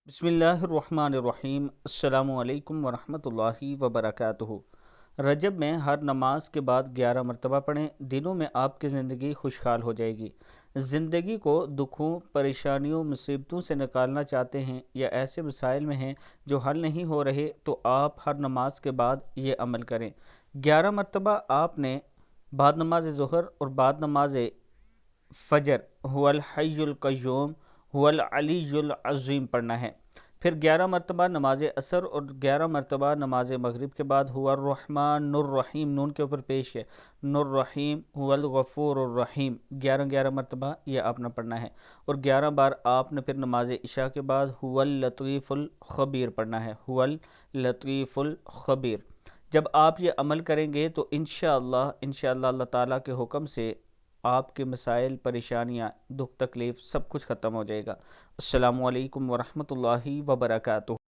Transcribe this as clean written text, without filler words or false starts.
बिस्मिल्लाहिर्रहमानिर्रहीम। अस्सलामु अलैकुम वरहमतुल्लाहि वबरकातुहू। रजब में हर नमाज के बाद 11 मरतबा पढ़ें। दिनों में आपकी ज़िंदगी खुशहाल हो जाएगी। ज़िंदगी को दुखों, परेशानियों, मुसीबतों से निकालना चाहते हैं या ऐसे मसाइल में हैं जो हल नहीं हो रहे, तो आप हर नमाज के बाद ये अमल करें। 11 मरतबा आपने बाद नमाज ज़ुहर और बाद नमाज फ़जर हुवल हय्युल क़य्यूम हुवल अलीयुल अज़ीम पढ़ना है। फिर 11 मरतबा नमाज असर और 11 मरतबा नमाज मगरिब के बाद हुवर रहमानुर रहीम, नून के ऊपर पेश है, नुर रहीम हुवल गफूरुर रहीम, 11 मरतबा यह आपने पढ़ना है। और 11 बार आपने फिर नमाज इशा के बाद हुवल लतीफ़ुल ख़बीर पढ़ना है, हुवल लतीफ़ुल ख़बीर। जब आप ये अमल करेंगे तो इंशाअल्लाह अल्लाह ताला के हुक्म से आपके मसाइल, परेशानियाँ, दुख तकलीफ़ सब कुछ ख़त्म हो जाएगा। अस्सलामु अलैकुम वरहमतुल्लाहि वबरकातुहू।